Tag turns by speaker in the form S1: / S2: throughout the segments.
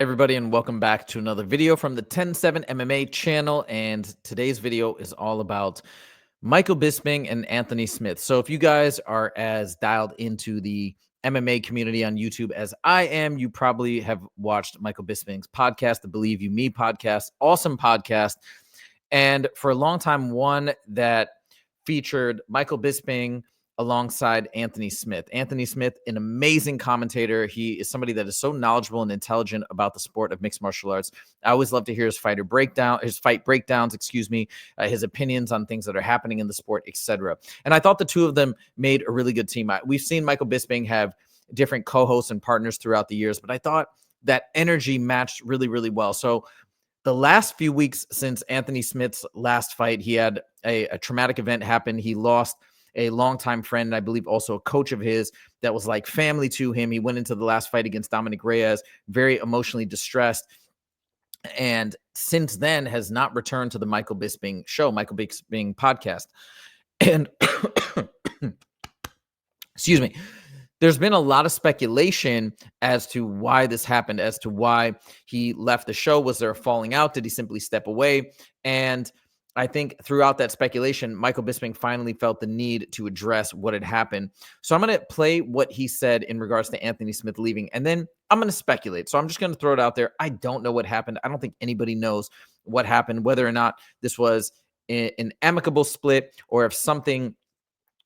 S1: Everybody, and welcome back to another video from the 10-7 MMA channel. And today's video is all about Michael Bisping and Anthony Smith. So if you guys are as dialed into the MMA community on YouTube as I am, you probably have watched Michael Bisping's podcast, the Believe You Me podcast. Awesome podcast. And for a long time, one that featured Michael Bisping alongside Anthony Smith. Anthony Smith, an amazing commentator. He is somebody that is so knowledgeable and intelligent about the sport of mixed martial arts. I always love to hear his fight breakdowns, his opinions on things that are happening in the sport, etc. And I thought the two of them made a really good team. We've seen Michael Bisping have different co-hosts and partners throughout the years, but I thought that energy matched really, really well. So the last few weeks since Anthony Smith's last fight, he had a traumatic event happen. He lost a longtime friend, and I believe also a coach of his that was like family to him. He went into the last fight against Dominic Reyes very emotionally distressed, and since then has not returned to the Michael Bisping show, Michael Bisping podcast. And excuse me, there's been a lot of speculation as to why this happened, as to why he left the show. Was there a falling out? Did he simply step away? And I think throughout that speculation, Michael Bisping finally felt the need to address what had happened. So I'm going to play what he said in regards to Anthony Smith leaving, and then I'm going to speculate. So I'm just going to throw it out there. I don't know what happened. I don't think anybody knows what happened, whether or not this was an amicable split or if something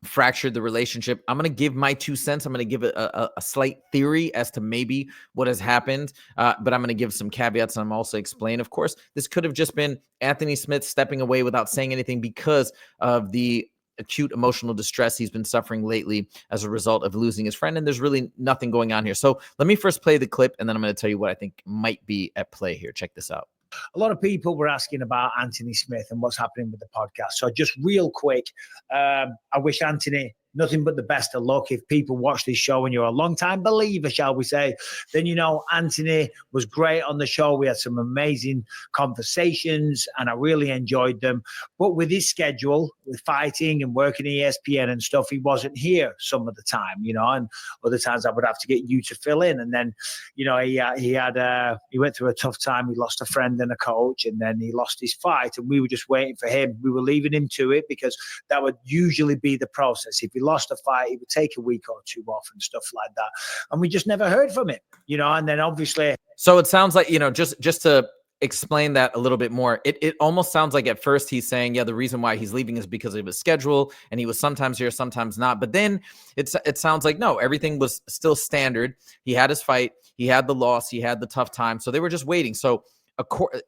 S1: fractured the relationship. I'm going to give my 2 cents. I'm going to give a slight theory as to maybe what has happened, but I'm going to give some caveats, and I'm also explain. Of course, this could have just been Anthony Smith stepping away without saying anything because of the acute emotional distress he's been suffering lately as a result of losing his friend, and there's really nothing going on here. So let me first play the clip, and then I'm going to tell you what I think might be at play here. Check this out.
S2: A lot of people were asking about Anthony Smith and what's happening with the podcast. So just real quick, I wish Anthony nothing but the best of luck. If people watch this show and you're a long-time believer, shall we say, then you know Anthony was great on the show. We had some amazing conversations and I really enjoyed them. But with his schedule, with fighting and working ESPN and stuff, he wasn't here some of the time, you know, and other times I would have to get you to fill in. And then, you know, he went through a tough time. He lost a friend and a coach, and then he lost his fight, and we were just waiting for him. We were leaving him to it because that would usually be the process. If he lost a fight, he would take a week or two off and stuff like that. And we just never heard from him, you know, and then obviously.
S1: So it sounds like, you know, just to explain that a little bit more, it almost sounds like at first he's saying, yeah, the reason why he's leaving is because of his schedule, and he was sometimes here, sometimes not. But then it sounds like, no, everything was still standard. He had his fight, he had the loss, he had the tough time. So they were just waiting. So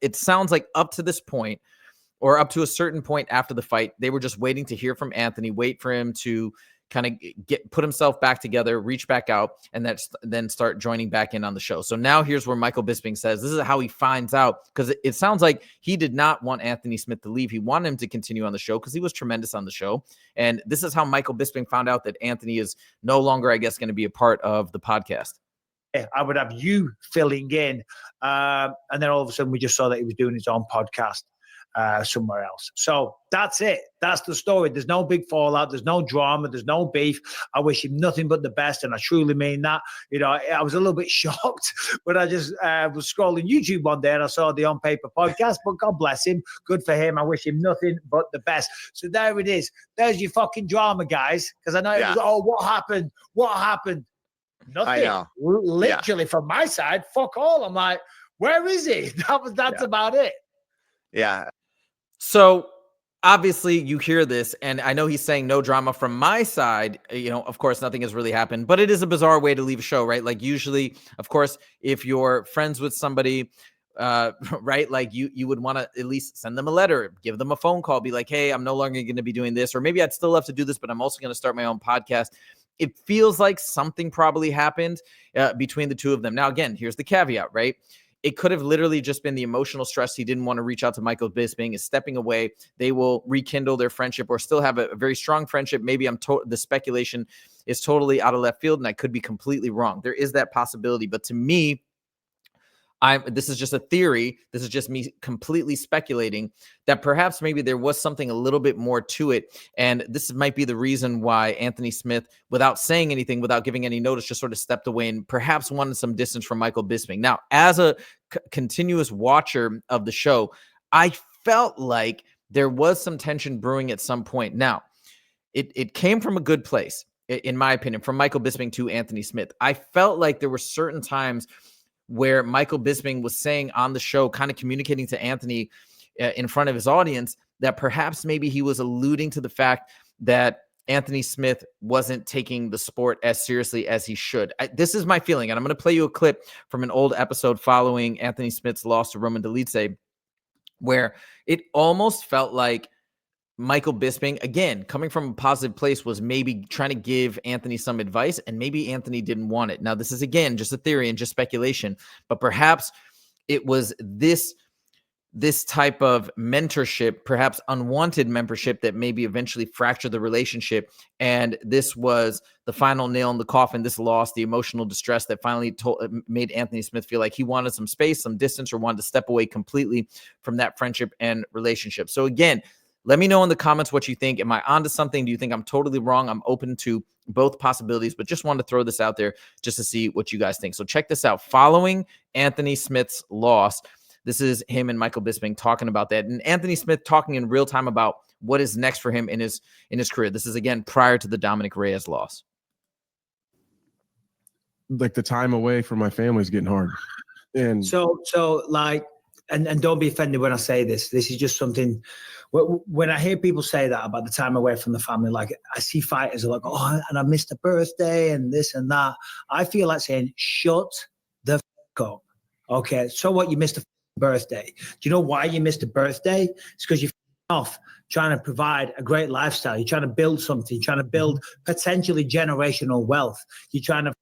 S1: it sounds like up to this point, or up to a certain point after the fight, they were just waiting to hear from Anthony, wait for him to kind of put himself back together, reach back out, and then start joining back in on the show. So now here's where Michael Bisping says this is how he finds out, because it sounds like he did not want Anthony Smith to leave. He wanted him to continue on the show because he was tremendous on the show. And this is how Michael Bisping found out that Anthony is no longer, I guess, going to be a part of the podcast.
S2: I would have you filling in. And then all of a sudden we just saw that he was doing his own podcast somewhere else. So that's it. That's the story. There's no big fallout. There's no drama. There's no beef. I wish him nothing but the best, and I truly mean that. You know, I was a little bit shocked when I just was scrolling YouTube one day and I saw the On Paper podcast, but God bless him. Good for him. I wish him nothing but the best. So there it is. There's your fucking drama, guys. Because I know it was, oh, what happened? What happened? Nothing.
S3: I know.
S2: Literally from my side, fuck all. I'm like, where is he? That's about it.
S3: Yeah.
S1: So obviously you hear this, and I know he's saying no drama from my side. You know, of course, nothing has really happened, but it is a bizarre way to leave a show, right? Like usually, of course, if you're friends with somebody, right, like you would want to at least send them a letter, give them a phone call, be like, hey, I'm no longer going to be doing this, or maybe I'd still love to do this, but I'm also going to start my own podcast. It feels like something probably happened between the two of them. Now, again, here's the caveat, right? It could have literally just been the emotional stress. He didn't want to reach out to Michael Bisping, is stepping away. They will rekindle their friendship or still have a very strong friendship. Maybe the speculation is totally out of left field, and I could be completely wrong. There is that possibility. But to me, this is just a theory. This is just me completely speculating that perhaps maybe there was something a little bit more to it. And this might be the reason why Anthony Smith, without saying anything, without giving any notice, just sort of stepped away and perhaps wanted some distance from Michael Bisping. Now, as a continuous watcher of the show, I felt like there was some tension brewing at some point. Now, it came from a good place, in my opinion, from Michael Bisping to Anthony Smith. I felt like there were certain times where Michael Bisping was saying on the show, kind of communicating to Anthony in front of his audience, that perhaps maybe he was alluding to the fact that Anthony Smith wasn't taking the sport as seriously as he should. This is my feeling, and I'm going to play you a clip from an old episode following Anthony Smith's loss to Roman Dolidze, where it almost felt like Michael Bisping, again, coming from a positive place, was maybe trying to give Anthony some advice, and maybe Anthony didn't want it. Now, this is, again, just a theory and just speculation, but perhaps it was this type of mentorship, perhaps unwanted mentorship, that maybe eventually fractured the relationship. And this was the final nail in the coffin, this loss, the emotional distress that finally made Anthony Smith feel like he wanted some space, some distance, or wanted to step away completely from that friendship and relationship. So again, let me know in the comments what you think. Am I onto something? Do you think I'm totally wrong? I'm open to both possibilities, but just wanted to throw this out there just to see what you guys think. So check this out. Following Anthony Smith's loss, this is him and Michael Bisping talking about that, and Anthony Smith talking in real time about what is next for him in his career. This is, again, prior to the Dominic Reyes loss.
S3: Like, the time away from my family is getting hard. And
S2: so like, and don't be offended when I say this. This is just something, when I hear people say that about the time away from the family, like, I see fighters are like, oh, and I missed a birthday and this and that. I feel like saying, shut the fuck up. Okay, so what, you missed a birthday? Do you know why you missed a birthday? It's because you're off trying to provide a great lifestyle. You're trying to build something. You're trying to build potentially generational wealth. You're trying to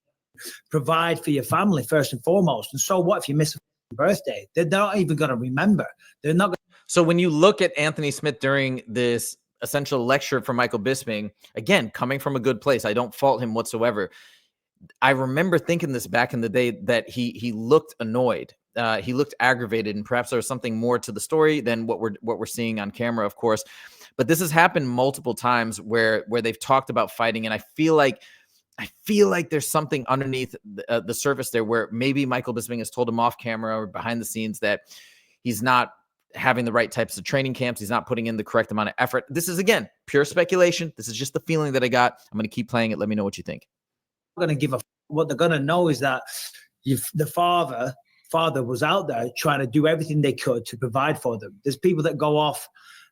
S2: provide for your family first and foremost. And so what if you miss a birthday? They're not even going to remember. They're not.
S1: So when you look at Anthony Smith during this essential lecture from Michael Bisping, again, coming from a good place, I don't fault him whatsoever. I remember thinking this back in the day, that he looked annoyed. He looked aggravated, and perhaps there was something more to the story than what we're seeing on camera, of course. But this has happened multiple times where they've talked about fighting, and I feel like there's something underneath the surface there, where maybe Michael Bisping has told him off camera or behind the scenes that he's not having the right types of training camps. He's not putting in the correct amount of effort. This is, again, pure speculation. This is just the feeling that I got. I'm going to keep playing it. Let me know what you think.
S2: Going to give what they're going to know is that the father was out there trying to do everything they could to provide for them. There's people that go off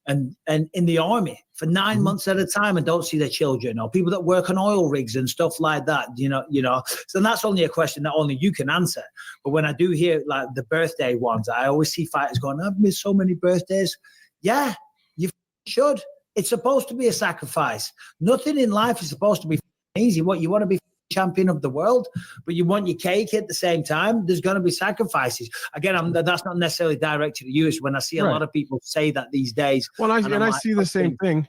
S2: and in the army for 9 months at a time and don't see their children, or people that work on oil rigs and stuff like that, you know. So that's only a question that only you can answer. But when I do hear like the birthday ones, I always see fighters going, I've missed so many birthdays. Yeah, you should. It's supposed to be a sacrifice. Nothing in life is supposed to be easy. What you want to be champion of the world, but you want your cake at the same time, there's going to be sacrifices. Again, that's not necessarily directed at you. It's when I see a lot of people say that these days.
S3: Well, I see the same thing,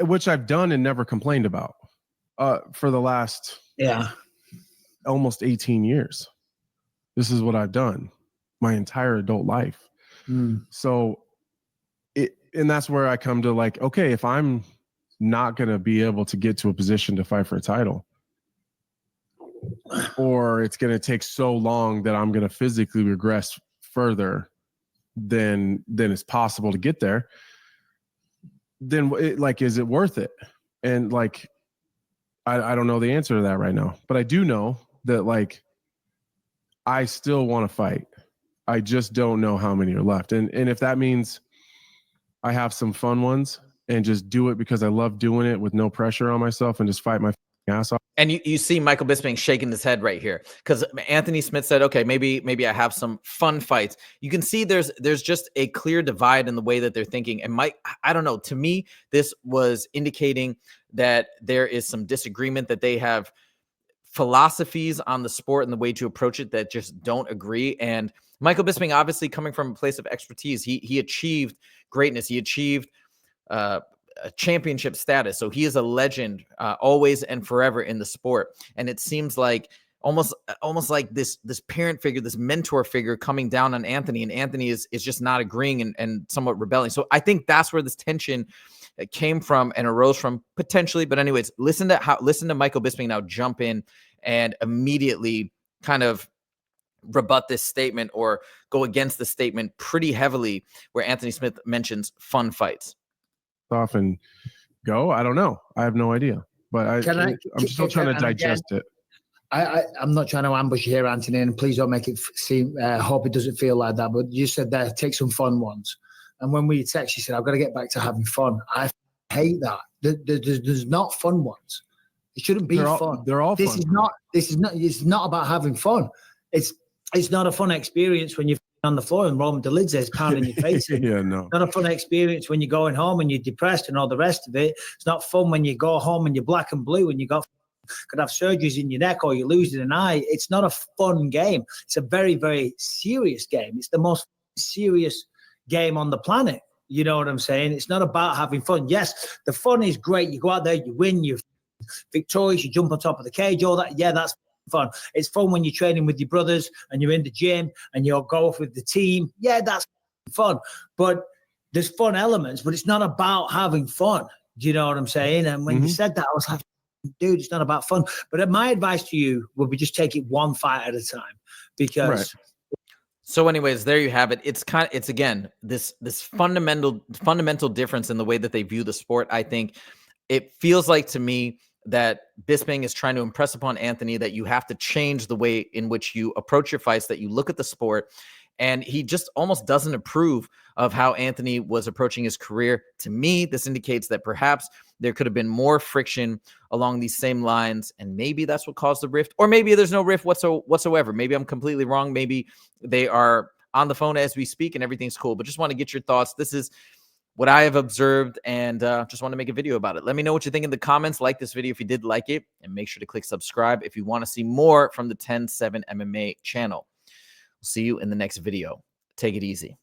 S3: which I've done and never complained about for the last almost 18 years. This is what I've done my entire adult life. So and that's where I come to, like, okay, if I'm not going to be able to get to a position to fight for a title, or it's going to take so long that I'm going to physically regress further than it's possible to get there, then is it worth it? And like, I don't know the answer to that right now, but I do know that, like, I still want to fight. I just don't know how many are left. And if that means I have some fun ones and just do it because I love doing it with no pressure on myself and just fight my ass off.
S1: And you see Michael Bisping shaking his head right here, because Anthony Smith said, okay, maybe I have some fun fights. You can see there's just a clear divide in the way that they're thinking. And Mike, I don't know, to me, this was indicating that there is some disagreement, that they have philosophies on the sport and the way to approach it that just don't agree. And Michael Bisping, obviously coming from a place of expertise, he achieved greatness. He achieved a championship status. So he is a legend always and forever in the sport. And it seems like almost like this parent figure, this mentor figure coming down on Anthony, and Anthony is just not agreeing and somewhat rebelling. So I think that's where this tension came from and arose from potentially. But anyways, listen to Michael Bisping now jump in and immediately kind of rebut this statement or go against the statement pretty heavily, where Anthony Smith mentions fun fights.
S3: Often go, I don't know. I have no idea, but I'm still trying to digest it.
S2: I'm not trying to ambush you here, Anthony, and please don't make it seem, hope it doesn't feel like that. But you said there, take some fun ones. And when we text, you said, I've got to get back to having fun. I hate that. There's not fun ones. It shouldn't be fun.
S3: They're all fun.
S2: It's not about having fun. It's not a fun experience when you're on the floor and Roman Dolidze is pounding your face in.
S3: Yeah, no.
S2: Not a fun experience when you're going home and you're depressed and all the rest of it. It's not fun when you go home and you're black and blue and you could have surgeries in your neck or you're losing an eye. It's not a fun game. It's a very, very serious game. It's the most serious game on the planet. You know what I'm saying? It's not about having fun. Yes, the fun is great. You go out there, you win, you're victorious, you jump on top of the cage, all that. Yeah, that's fun. It's fun when you're training with your brothers and you're in the gym and you'll go off with the team. Yeah, that's fun. But there's fun elements, but it's not about having fun. Do you know what I'm saying? And when you said that, I was like, dude, it's not about fun. But my advice to you would be just take it one fight at a time, because
S1: So anyways, there you have it. It's again, this fundamental difference in the way that they view the sport. I think it feels like to me that Bisping is trying to impress upon Anthony that you have to change the way in which you approach your fights, that you look at the sport. And he just almost doesn't approve of how Anthony was approaching his career. To me, this indicates that perhaps there could have been more friction along these same lines, and maybe that's what caused the rift, or maybe there's no rift whatsoever. Maybe I'm completely wrong. Maybe they are on the phone as we speak and everything's cool, but just want to get your thoughts. This is what I have observed, and just want to make a video about it. Let me know what you think in the comments. Like this video if you did like it, and make sure to click subscribe if you want to see more from the 10-7 MMA channel. See you in the next video. Take it easy.